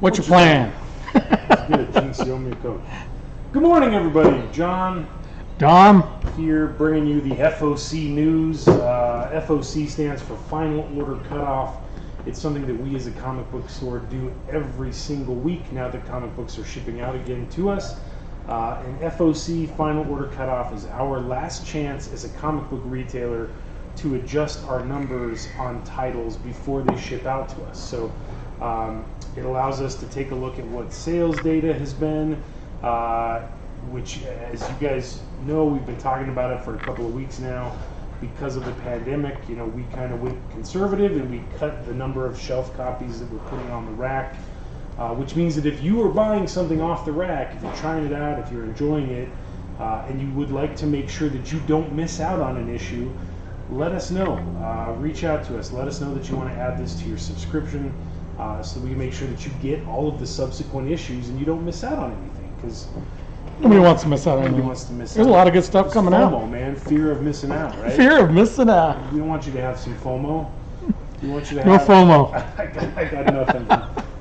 What's your plan? Good, Jinx, you owe me a Coke. Good morning, everybody. John. Dom. Here, bringing you the FOC news. FOC stands for Final Order Cutoff. It's something that we as a comic book store do every single week now that comic books are shipping out again to us. And FOC, Final Order Cutoff, is our last chance as a comic book retailer to adjust our numbers on titles before they ship out to us. So it allows us to take a look at what sales data has been, which, as you guys know, we've been talking about it for a couple of weeks now. Because of the pandemic, you know, we kind of went conservative and we cut the number of shelf copies that we're putting on the rack, which means that if you are buying something off the rack, if you're trying it out, if you're enjoying it, and you would like to make sure that you don't miss out on an issue, let us know. Reach out to us. Let us know that you want to add this to your subscription so we can make sure that you get all of the subsequent issues and you don't miss out on anything. Because nobody wants to miss out on anything. There's a lot of good stuff coming out. FOMO, man. Fear of missing out, right? Fear of missing out. We don't want you to have some FOMO. We want you to No have... FOMO. I got nothing.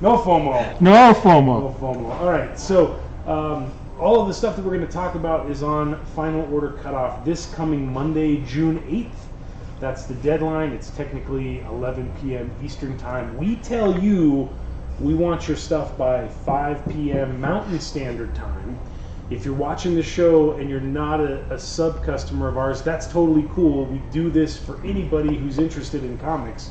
No FOMO. No FOMO. No FOMO. All right, so all of the stuff that we're going to talk about is on Final Order Cutoff this coming Monday, June 8th. That's the deadline. It's technically 11 p.m. Eastern Time. We tell you we want your stuff by 5 p.m. Mountain Standard Time. If you're watching the show and you're not a sub-customer of ours, that's totally cool. We do this for anybody who's interested in comics.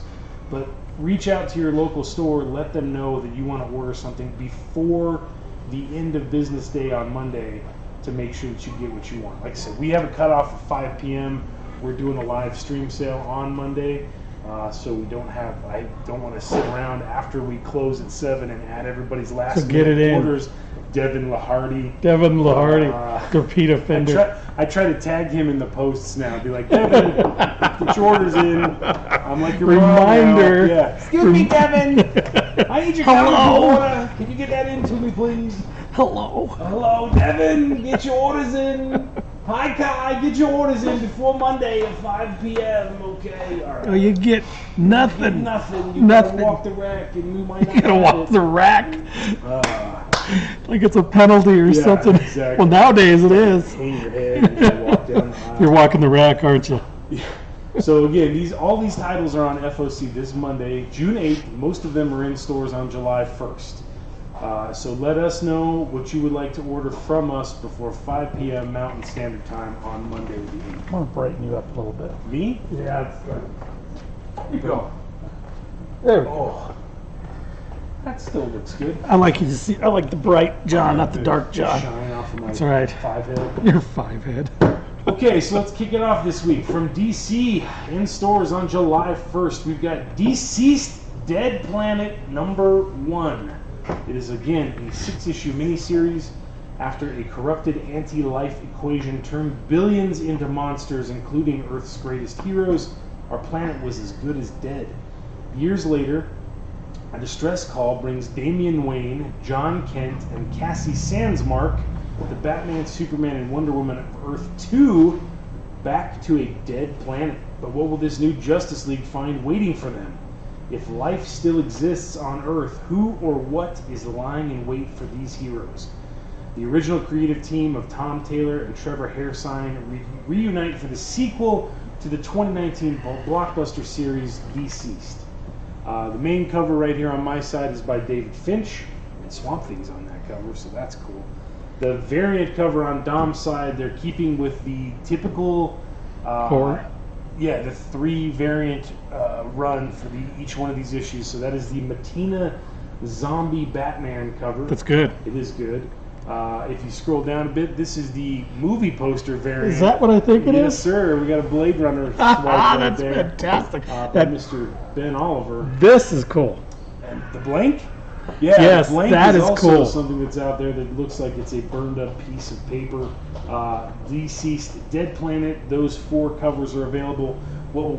But reach out to your local store, let them know that you want to order something before the end of business day on Monday to make sure that you get what you want. Like I said, we have a cutoff of 5 p.m. We're doing a live stream sale on Monday, so we don't have. I don't want to sit around after we close at 7 and add everybody's last minute orders. Devin Lahardy, repeat offender. I try to tag him in the posts now. Be like, Devin, get your orders in. I'm like, your reminder. Yeah. Excuse me, Devin. I need your comic order. Can you get that in to me, please? Hello, Devin. Get your orders in. Hi, Kai. Get your orders in before Monday at 5 p.m. Okay. All right. Oh, you get nothing. You gotta walk the rack, and we might not. You gotta walk the rack. Like it's a penalty or something. Exactly. Well, nowadays it is. Hang your head and you walk down the aisle. You're walking the rack, aren't you? So again, all these titles are on FOC this Monday, June 8th. Most of them are in stores on July 1st. So let us know what you would like to order from us before 5 p.m. Mountain Standard Time on Monday the 8th. I want to brighten you up a little bit. Me? Yeah, that's good. You go. There we go. That still looks good. I like you to see. I like the bright John, not the dark John. Shine off of my That's all right. 5-head. You're 5-head. Okay, so let's kick it off this week. From DC, in stores on July 1st, we've got Deceased Dead Planet #1. It is, again, a 6-issue miniseries. After a corrupted anti-life equation turned billions into monsters, including Earth's greatest heroes, our planet was as good as dead. Years later, a distress call brings Damian Wayne, John Kent, and Cassie Sandsmark, the Batman, Superman, and Wonder Woman of Earth 2, back to a dead planet. But what will this new Justice League find waiting for them? If life still exists on Earth, who or what is lying in wait for these heroes? The original creative team of Tom Taylor and Trevor Hairsine reunite for the sequel to the 2019 blockbuster series Deceased. The main cover right here on my side is by David Finch, and Swamp Thing's on that cover, so that's cool. The variant cover on Dom's side, they're keeping with the typical the 3 variant run for each one of these issues. So that is the Matina Zombie Batman cover. That's good. It is good. If you scroll down a bit, this is the movie poster variant. Is that what I think it is? Yes, sir. We got a Blade Runner. That's fantastic. By Mr. Ben Oliver. This is cool. And the blank? Yeah, yes, the blank that is also cool. Something that's out there that looks like it's a burned up piece of paper. Deceased Dead Planet. Those 4 covers are available. What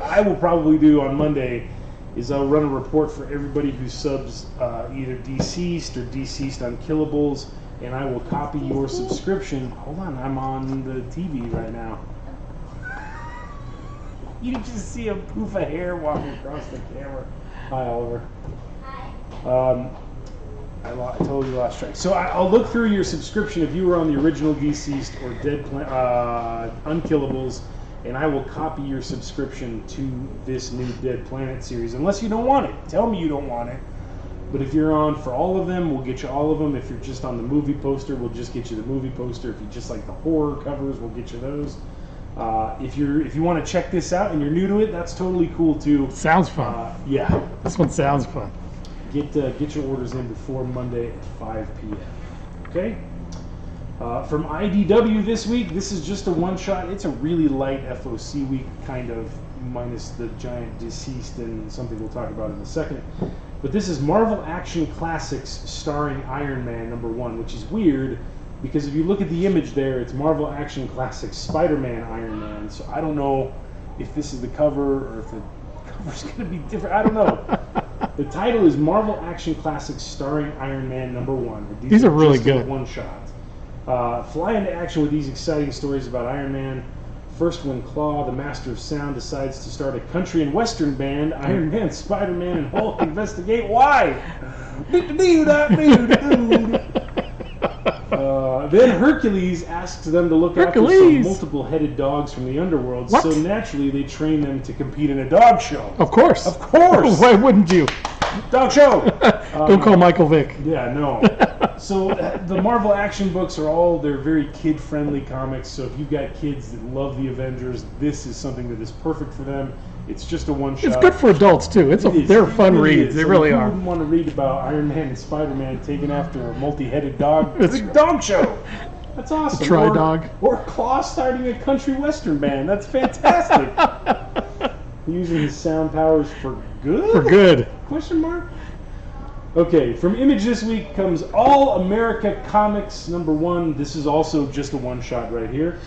I will probably do on Monday is I'll run a report for everybody who subs either Deceased or Deceased Unkillables, and I will copy your subscription. Hold on, I'm on the TV right now. You just see a poof of hair walking across the camera. Hi, Oliver. Hi. I totally lost track. So I'll look through your subscription if you were on the original Deceased or Unkillables, and I will copy your subscription to this new Dead Planet series, unless you don't want it. Tell me you don't want it. But if you're on for all of them, we'll get you all of them. If you're just on the movie poster, we'll just get you the movie poster. If you just like the horror covers, we'll get you those. If you want to check this out and you're new to it, that's totally cool too. Sounds fun. Yeah. This one sounds fun. Get your orders in before Monday at 5 p.m. Okay? From IDW this week, this is just a one-shot. It's a really light FOC week, kind of, minus the giant Deceased and something we'll talk about in a second. But this is Marvel Action Classics starring Iron Man #1, which is weird because if you look at the image there, it's Marvel Action Classics Spider-Man Iron Man. So I don't know if this is the cover or if the cover's going to be different. I don't know. The title is Marvel Action Classics starring Iron Man #1. These are really good. One shot. Fly into action with these exciting stories about Iron Man. First, when Claw, the master of sound, decides to start a country and western band, Iron Man, Spider-Man, and Hulk investigate why. Then Hercules asks them to look after some multiple-headed dogs from the underworld, so naturally they train them to compete in a dog show. Of course. Of course. Why wouldn't you? Dog show. Don't call Michael Vick. Yeah, no. So the Marvel action books they're very kid-friendly comics, so if you've got kids that love the Avengers, this is something that is perfect for them. It's just a one-shot. It's good for adults, too. They're fun reads. They really are. Who wouldn't want to read about Iron Man and Spider-Man taking after a multi-headed dog? It's a dog show. That's awesome. Tri-dog. Or Claw starting a country western band. That's fantastic. Using his sound powers for good? For good. Question mark? Okay, from Image this week comes All America Comics #1. This is also just a one-shot right here.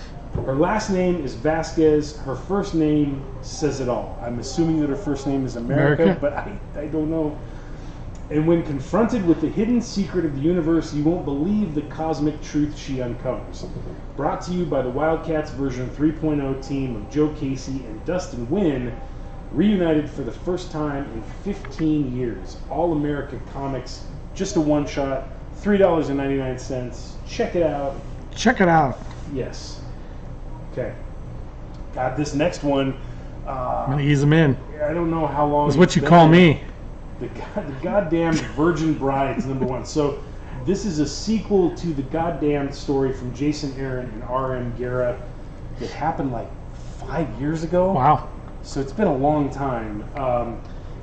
Her last name is Vasquez. Her first name says it all. I'm assuming that her first name is America. But I don't know. And when confronted with the hidden secret of the universe, you won't believe the cosmic truth she uncovers. Brought to you by the Wildcats version 3.0 team of Joe Casey and Dustin Wynn, reunited for the first time in 15 years. All America Comics, just a one-shot, $3.99. Check it out. Check it out. Yes. Okay. Got this next one. I'm going to ease them in. I don't know how long. It's what you call me. The goddamn Virgin Brides #1. So this is a sequel to the goddamn story from Jason Aaron and R.M. Guerra that happened like 5 years ago. Wow. So it's been a long time.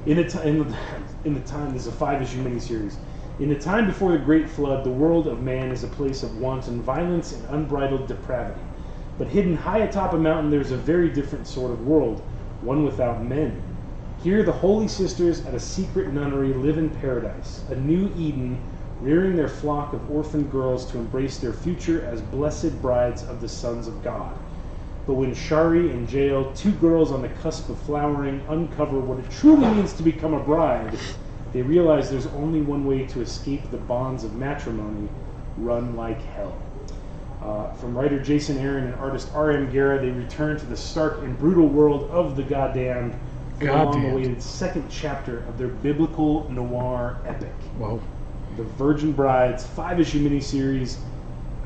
In the time, this is a 5-issue miniseries. In the time before the Great Flood, the world of man is a place of wanton violence and unbridled depravity. But hidden high atop a mountain, there's a very different sort of world, one without men. Here, the holy sisters at a secret nunnery live in paradise, a new Eden, rearing their flock of orphan girls to embrace their future as blessed brides of the sons of God. But when Shari and Jael, two girls on the cusp of flowering, uncover what it truly means to become a bride, they realize there's only one way to escape the bonds of matrimony: run like hell. From writer Jason Aaron and artist R.M. Guerra, they return to the stark and brutal world of the goddamned for the long-awaited second chapter of their biblical noir epic. Whoa. The Virgin Brides 5-issue miniseries.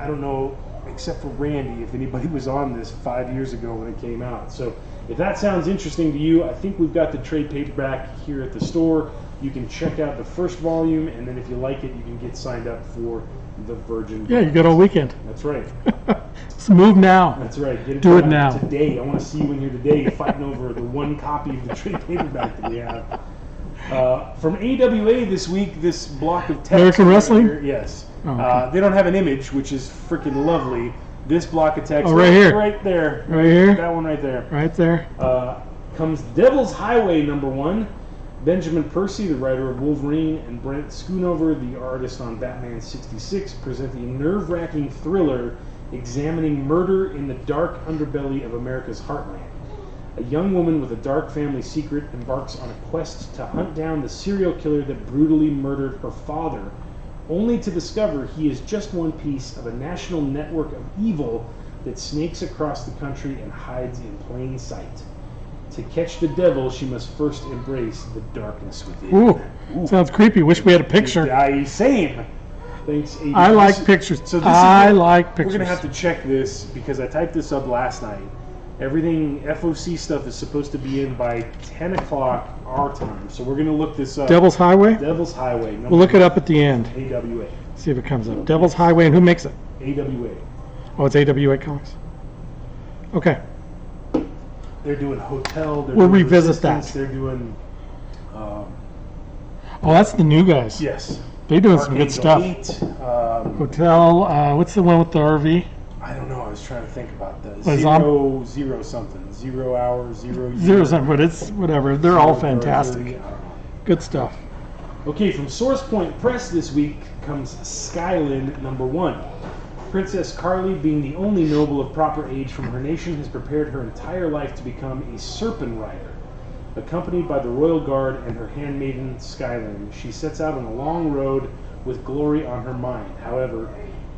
I don't know, except for Randy, if anybody was on this 5 years ago when it came out. So if that sounds interesting to you, I think we've got the trade paperback here at the store. You can check out the first volume, and then if you like it, you can get signed up for the Virgin Brides. Yeah, you got all weekend. That's right. Let's move now. That's right. Get it Do it done now. Today. I want to see you in here today fighting over the one copy of the trade paperback that we have. From AWA this week, this block of text. American Wrestling? Here, yes. Oh, okay. They don't have an image, which is freaking lovely. This block of text. Oh, right here. Right there. Right here? That one right there. Right there. Comes Devil's Highway #1. Benjamin Percy, the writer of Wolverine, and Brent Schoonover, the artist on Batman 66, present a nerve-wracking thriller examining murder in the dark underbelly of America's heartland. A young woman with a dark family secret embarks on a quest to hunt down the serial killer that brutally murdered her father, only to discover he is just one piece of a national network of evil that snakes across the country and hides in plain sight. To catch the devil, she must first embrace the darkness within. Ooh, Ooh. Sounds creepy. Wish we had a picture. Same. Thanks, AD. I like pictures. So I like pictures. We're going to have to check this because I typed this up last night. Everything FOC stuff is supposed to be in by 10 o'clock our time. So we're going to look this up. Devil's Highway? Devil's Highway. We'll look it up at the end. AWA. See if it comes up. Devil's Highway, and who makes it? AWA. Oh, it's AWA Comics. Okay. They're doing Hotel. They're We'll doing revisit Resistance, that. They're doing... Oh, that's the new guys. yes. They're doing some good stuff. 8, Hotel, what's the one with the RV? I don't know. I was trying to think about that. What is Zero something. 0 hour, 0 year. Zero something, but it's whatever. They're all fantastic. 30, I don't know. Good stuff. Okay, from Source Point Press this week comes Skylin #1. Princess Carly, being the only noble of proper age from her nation, has prepared her entire life to become a serpent rider. Accompanied by the royal guard and her handmaiden Skylin, she sets out on a long road with glory on her mind. However,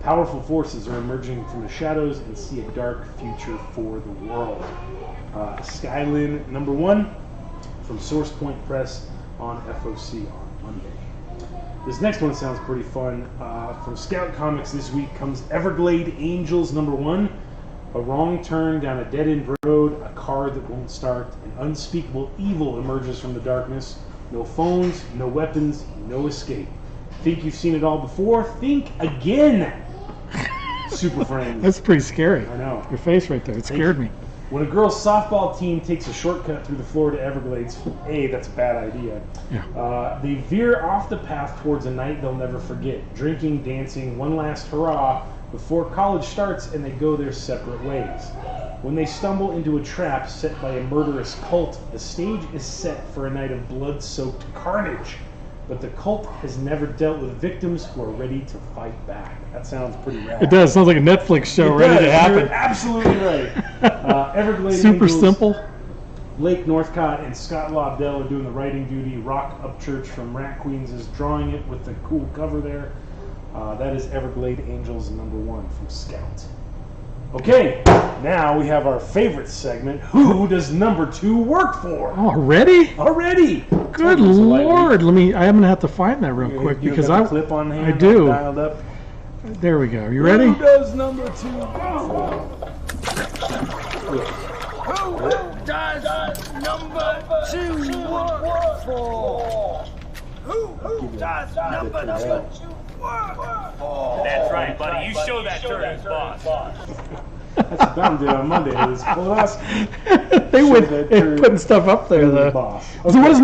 powerful forces are emerging from the shadows and see a dark future for the world. Skylin #1 from Source Point Press on FOC on Monday. This next one sounds pretty fun. From Scout Comics this week comes Everglade Angels #1. A wrong turn down a dead-end road, a car that won't start, an unspeakable evil emerges from the darkness. No phones, no weapons, no escape. Think you've seen it all before? Think again! Super Friends. That's pretty scary. I know. Your face right there. It scared me. When a girls' softball team takes a shortcut through the Florida Everglades, that's a bad idea. Yeah. They veer off the path towards a night they'll never forget. Drinking, dancing, one last hurrah before college starts, and they go their separate ways. When they stumble into a trap set by a murderous cult, the stage is set for a night of blood-soaked carnage. But the cult has never dealt with victims who are ready to fight back. That sounds pretty rad. It does. Sounds like a Netflix show It ready does. to happen. You're absolutely right. Everglades Super Angels, simple. Lake Northcott and Scott Lobdell are doing the writing duty. Rock Upchurch from Rat Queens is drawing it with the cool cover there. That is Everglade Angels #1 from Scout. Okay, now we have our favorite segment. Who does #2 work for? Already? Already! Good Lord! I'm gonna have to find that real quick You because got the clip on hand. I do. Dialed up. There we go. You ready? Who does #2 work for? Who does #2 work for? Who does #2 work for? That's right, buddy. You show that turd, boss. That's what Don did on Monday. It was boss. They Show went that they're turd. putting stuff up there though. Boss. So who does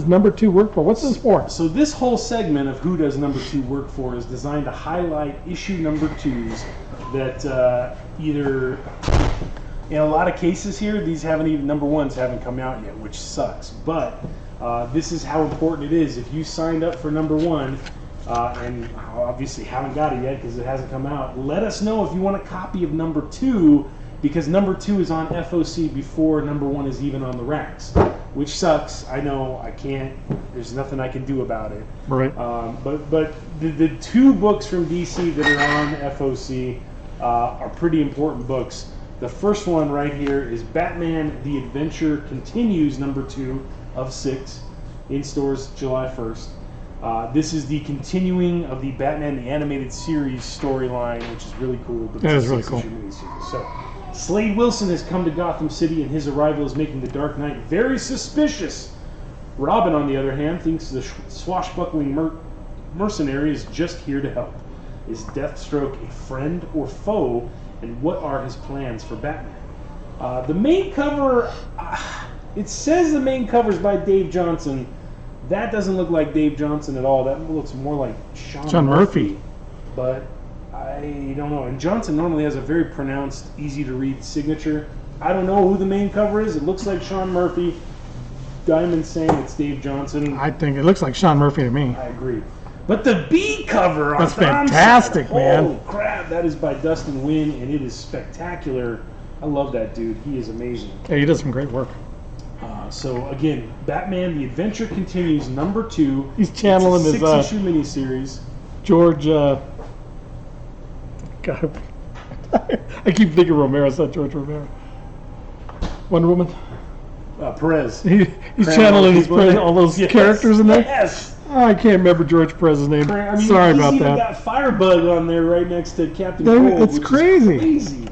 #2 work for? What's this for? So this whole segment of Who Does #2 Work For is designed to highlight issue #2s that either, in a lot of cases here, these #1s haven't come out yet, which sucks. But this is how important it is. If you signed up for #1 and obviously haven't got it yet because it hasn't come out, let us know if you want a copy of #2 because #2 is on FOC before #1 is even on the racks, which sucks. I know I can't. There's nothing I can do about it. Right. But the 2 books from DC that are on FOC are pretty important books. The first one right here is Batman: The Adventure Continues #2 of 6 in stores July 1st. This is the continuing of the Batman the Animated Series storyline, which is really cool. But That it's is a really 6-issue miniseries. So, Slade Wilson has come to Gotham City, and his arrival is making the Dark Knight very suspicious. Robin, on the other hand, thinks the swashbuckling mercenary is just here to help. Is Deathstroke a friend or foe, and what are his plans for Batman? The main cover, it says the main cover is by Dave Johnson. That doesn't look like Dave Johnson at all. That looks more like Sean Murphy. But I don't know. And Johnson normally has a very pronounced, easy-to-read signature. I don't know who the main cover is. It looks like Sean Murphy. Diamond saying it's Dave Johnson. I think it looks like Sean Murphy to me. I agree. But the B cover on That's Tom's fantastic, side, man. Holy crap, that is by Dustin Wynn, and it is spectacular. I love that dude. He is amazing. Yeah, he does some great work. So again, Batman: The Adventure Continues #2. He's channeling it's a his 6-issue miniseries. George. God, I keep thinking Romero. It's not George Romero. Wonder Woman. Perez. He's Cram channeling his people in there. all those Yes, characters in there. Yes. Oh, I can't remember George Perez's name. I mean, Sorry he's about even that. got Firebug on there right next to Captain Damn it, Cold. it's which is crazy. crazy.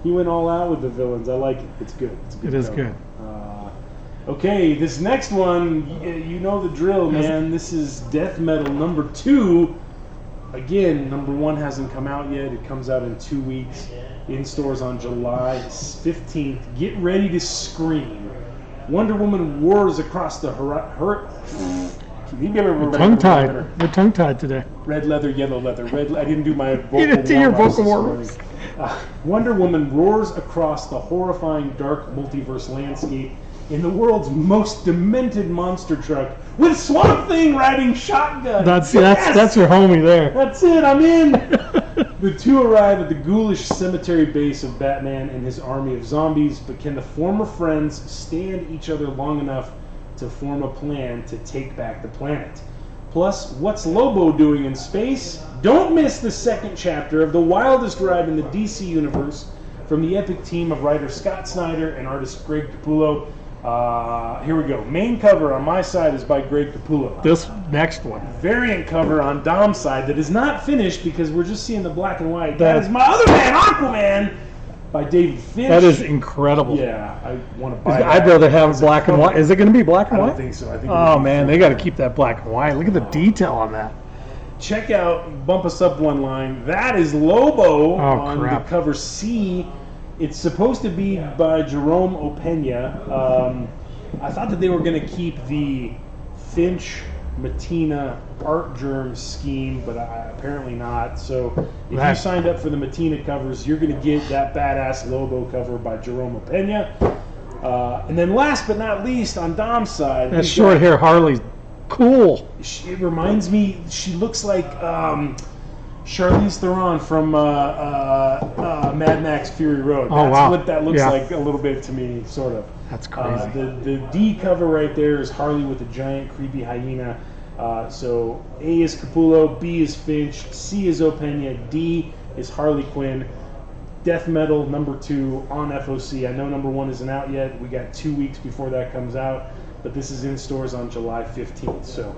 He went all out with the villains. I like it. It's good. It's a good It is cover. good. Okay, this next one, you know the drill, man. This is Death Metal number 2. Again, number 1 hasn't come out yet. It comes out in 2 weeks. In stores on July 15th. Get ready to scream. Wonder Woman wars across the Tongue-tied. We're tongue-tied today. Red leather, yellow leather. I didn't do my vocal You didn't do your warm-ups vocal this warm-ups. morning. Wonder Woman roars across the horrifying dark multiverse landscape in the world's most demented monster truck with Swamp Thing riding shotgun. That's your homie there. That's it. I'm in. The two arrive at the ghoulish cemetery base of Batman and his army of zombies, but can the former friends stand each other long enough to form a plan to take back the planet? Plus, what's Lobo doing in space? Don't miss the second chapter of the wildest ride in the DC universe from the epic team of writer Scott Snyder and artist Greg Capullo. Here we go. Main cover on my side is by Greg Capullo. This next one. Variant cover on Dom's side that is not finished because we're just seeing the black and white. That is my other man, Aquaman, by David Finch. That is incredible. Yeah, I want to buy that. I'd rather have black and white. Is it going to be black and I white? don't think so. I think Oh man, they got to keep that black and white. Look at the detail on that. Check out, bump us up one line. That is Lobo on crap. the cover C. It's supposed to be by Jerome Opeña. I thought that they were going to keep the Finch Matina art germ scheme, but apparently not. So if you signed up for the Matina covers, you're going to get that badass Lobo cover by Jerome Opeña. And then last but not least, on Dom's side, That short hair Harley's cool. it reminds me, she looks like Charlize Theron from Mad Max Fury Road. Oh, That's wow. what that looks Yeah. like a little bit to me, sort of. That's crazy. The D cover right there is Harley with a giant creepy hyena. So A is Capullo, B is Finch, C is Opeña, D is Harley Quinn. Death Metal number 2 on FOC. I know number 1 isn't out yet. We got 2 weeks before that comes out, but this is in stores on July 15th. So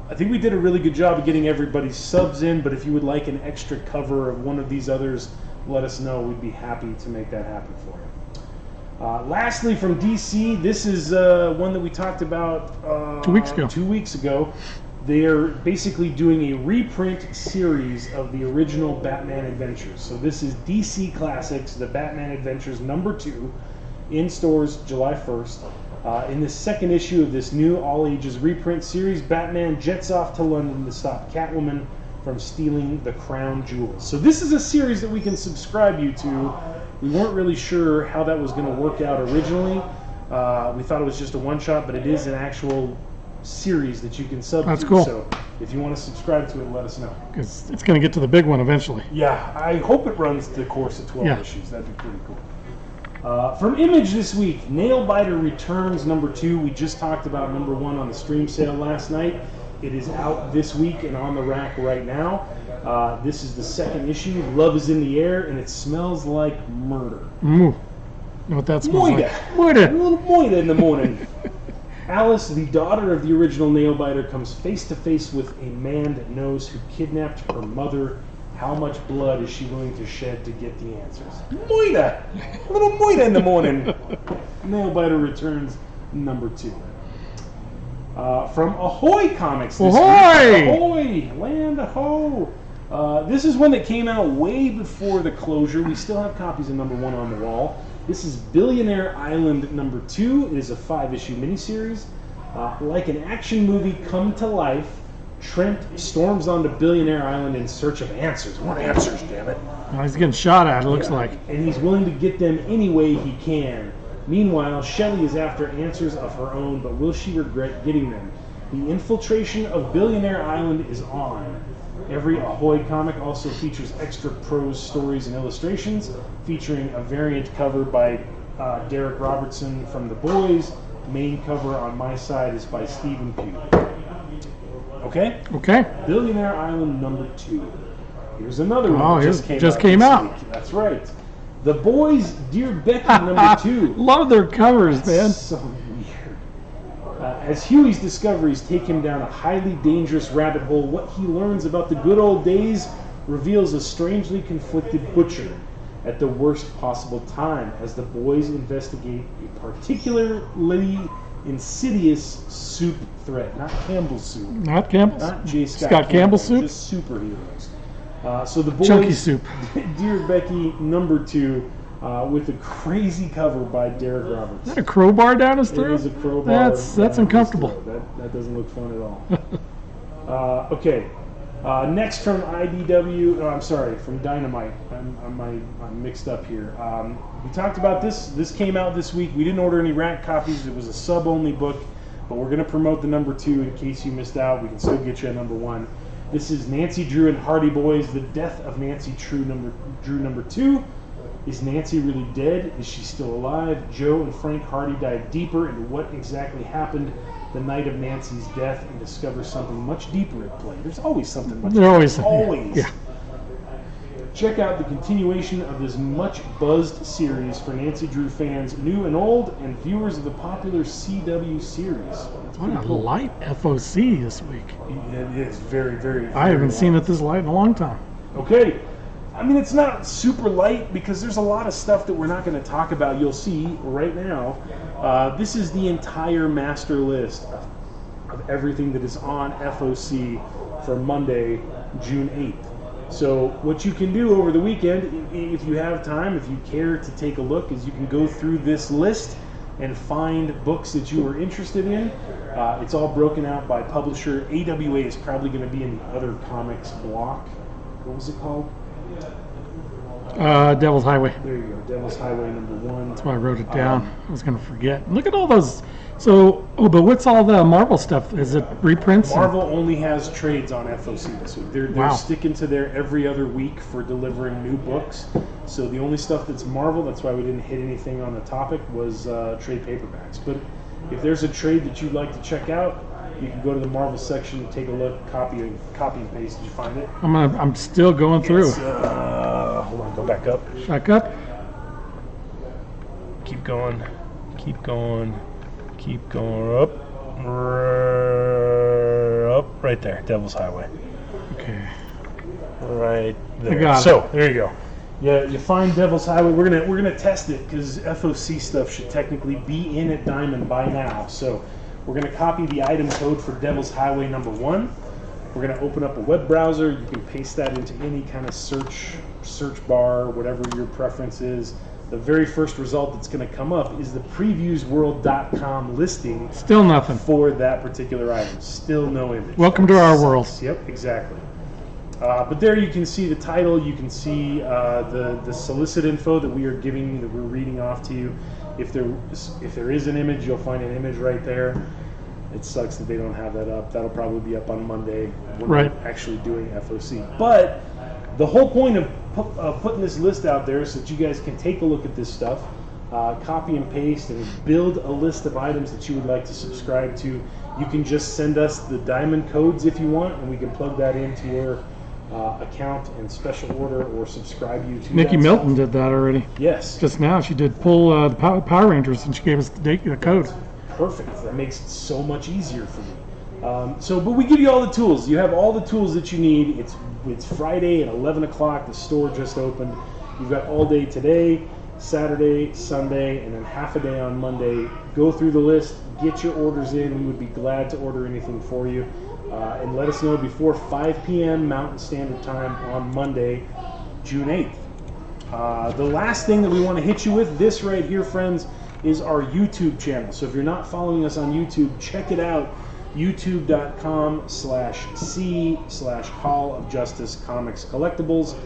I think we did a really good job of getting everybody's subs in, but if you would like an extra cover of one of these others, let us know. We'd be happy to make that happen for you. Lastly, from DC, this is one that we talked about 2 weeks ago. 2 weeks ago. They're basically doing a reprint series of the original Batman Adventures. So this is DC Classics, the Batman Adventures number 2, in stores July 1st. In the second issue of this new all-ages reprint series, Batman jets off to London to stop Catwoman from stealing the crown jewels. So this is a series that we can subscribe you to. We weren't really sure how that was going to work out originally. We thought it was just a one-shot, but it is an actual series that you can sub That's to. cool. So if you want to subscribe to it, let us know. Because it's going to get to the big one eventually. Yeah, I hope it runs the course of 12 Yeah. issues. That'd be pretty cool. From Image this week, Nailbiter Returns number 2. We just talked about number 1 on the stream sale last night. It is out this week and on the rack right now. This is the second issue. Love is in the air, and it smells like murder. You know what that smells Moida. like? A Moida. little moida in the morning. Alice, the daughter of the original Nailbiter, comes face to face with a man that knows who kidnapped her mother. How much blood is she willing to shed to get the answers? Moida! A little moida in the morning. Nailbiter Returns number 2. From Ahoy Comics this Ahoy! week. Ahoy! Land Ahoy! This is one that came out way before the closure. We still have copies of number 1 on the wall. This is Billionaire Island number 2. It is a 5-issue miniseries. Like an action movie come to life, Trent storms onto Billionaire Island in search of answers. What answers, damn it? Oh, he's getting shot at, it looks like. And he's willing to get them any way he can. Meanwhile, Shelley is after answers of her own, but will she regret getting them? The infiltration of Billionaire Island is on. Every Ahoy comic also features extra prose stories and illustrations, featuring a variant cover by Derek Robertson from The Boys. Main cover on my side is by Stephen Pugh. Okay? Okay. Billionaire Island number 2. Here's another one Oh, that just came this out. week. That's right. The Boys, Dear Becky, number 2. Love their covers, man. So weird. As Huey's discoveries take him down a highly dangerous rabbit hole, what he learns about the good old days reveals a strangely conflicted Butcher at the worst possible time as the boys investigate a particularly insidious soup threat. Not Campbell's soup. Not Campbell's. Not J. Scott Campbell's soup? Just superheroes. So the Boys, Chunky soup. Dear Becky, number 2, with a crazy cover by Derek Roberts. Is that a crowbar down his throat? It is a crowbar. That's uncomfortable. That doesn't look fun at all. Okay. Next from IDW, from Dynamite. I'm mixed up here. We talked about this. This came out this week. We didn't order any rack copies. It was a sub-only book, but we're going to promote the number 2 in case you missed out. We can still get you a number 1. This is Nancy Drew and Hardy Boys, The Death of Nancy Drew number 2. Is Nancy really dead? Is she still alive? Joe and Frank Hardy dive deeper into what exactly happened the night of Nancy's death and discover something much deeper at play. There's always something much deeper. Always. Yeah. Check out the continuation of this much buzzed series for Nancy Drew fans, new and old, and viewers of the popular CW series. What a light FOC this week. It is very, very. I haven't seen it this light in a long time. Okay. I mean, it's not super light because there's a lot of stuff that we're not going to talk about. You'll see right now. This is the entire master list of everything that is on FOC for Monday, June 8th. So what you can do over the weekend, if you have time, if you care to take a look, is you can go through this list and find books that you are interested in. It's all broken out by publisher. AWA is probably going to be in the other comics block. What was it called? Devil's Highway. There you go. Devil's Highway number 1. That's why I wrote it down. I was going to forget. Look at all those. So, but what's all the Marvel stuff? Is it reprints? Marvel only has trades on FOC this week. They're Wow. sticking to their every other week for delivering new books. So the only stuff that's Marvel, that's why we didn't hit anything on the topic, was trade paperbacks. But if there's a trade that you'd like to check out, you can go to the Marvel section, take a look, copy and paste. Did you find it? I'm still going through. Hold on, go back up. Back up. Keep going. Keep going. Keep going up. Up right there. Devil's Highway. Okay. Right there. I got it. So there you go. Yeah, you find Devil's Highway. We're gonna test it because FOC stuff should technically be in at Diamond by now. So we're gonna copy the item code for Devil's Highway number 1. We're gonna open up a web browser. You can paste that into any kind of search bar, whatever your preference is. The very first result that's going to come up is the previewsworld.com listing. Still nothing. For that particular item. Still no image. Welcome to our world. Yep, exactly. But there you can see the title. You can see the solicit info that we are giving, that we're reading off to you. If there is an image, you'll find an image right there. It sucks that they don't have that up. That'll probably be up on Monday when we're actually doing FOC. But the whole point of putting this list out there is so that you guys can take a look at this stuff, copy and paste, and build a list of items that you would like to subscribe to. You can just send us the diamond codes if you want, and we can plug that into your account and special order or subscribe you to Nikki that Milton stuff. did that already. Yes. Just now, she did pull the Power Rangers, and she gave us the code. Perfect. That makes it so much easier for me. But we give you all the tools. You have all the tools that you need. It's Friday at 11 o'clock. The store just opened. You've got all day today, Saturday, Sunday, and then half a day on Monday. Go through the list. Get your orders in. We would be glad to order anything for you. And let us know before 5 p.m. Mountain Standard Time on Monday, June 8th. The last thing that we want to hit you with, this right here, friends, is our YouTube channel. So if you're not following us on YouTube, check it out. youtube.com/C/Hall of Justice Comics Collectibles.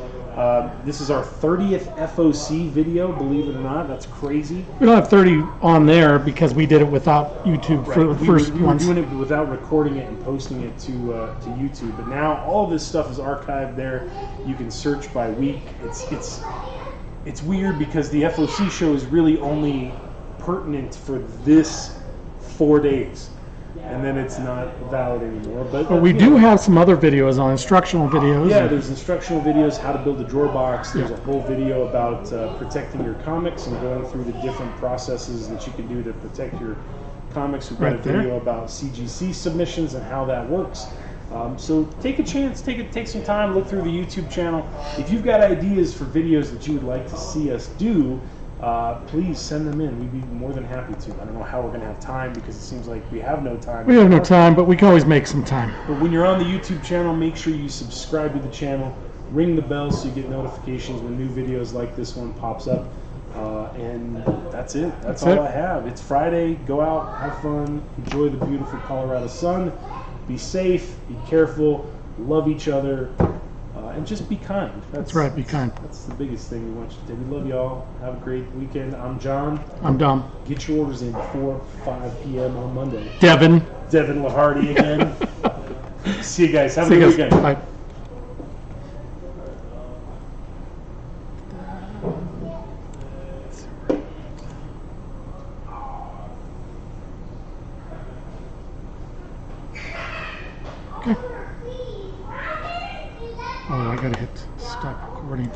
This is our 30th FOC video, believe it or not. That's crazy. We don't have 30 on there because we did it without YouTube for the first we were ones. doing it without recording it and posting it to YouTube. But now all this stuff is archived there. You can search by week. It's weird because the FOC show is really only pertinent for this 4 days. and then it's not valid anymore. But we do have some other videos on instructional videos. Yeah, there's instructional videos, how to build a drawer box. There's a whole video about protecting your comics and going through the different processes that you can do to protect your comics. We've got a video about CGC submissions and how that works. So take a chance, take some time, look through the YouTube channel. If you've got ideas for videos that you would like to see us do, please send them in. We'd be more than happy to. I don't know how we're going to have time because it seems like we have no time. We have no time, but we can always make some time. But when you're on the YouTube channel, make sure you subscribe to the channel, ring the bell so you get notifications when new videos like this one pops up. And that's it. That's all I have. It's Friday. Go out, have fun, enjoy the beautiful Colorado sun. Be safe, be careful, love each other, and just be kind. That's right, be kind. That's the biggest thing we want you to do. We love you all. Have a great weekend. I'm John. I'm Dom. Get your orders in before 5 p.m. on Monday. Devin Lahardy again. See you guys. Have a good weekend. Bye. Okay. Oh, I gotta hit stop recording.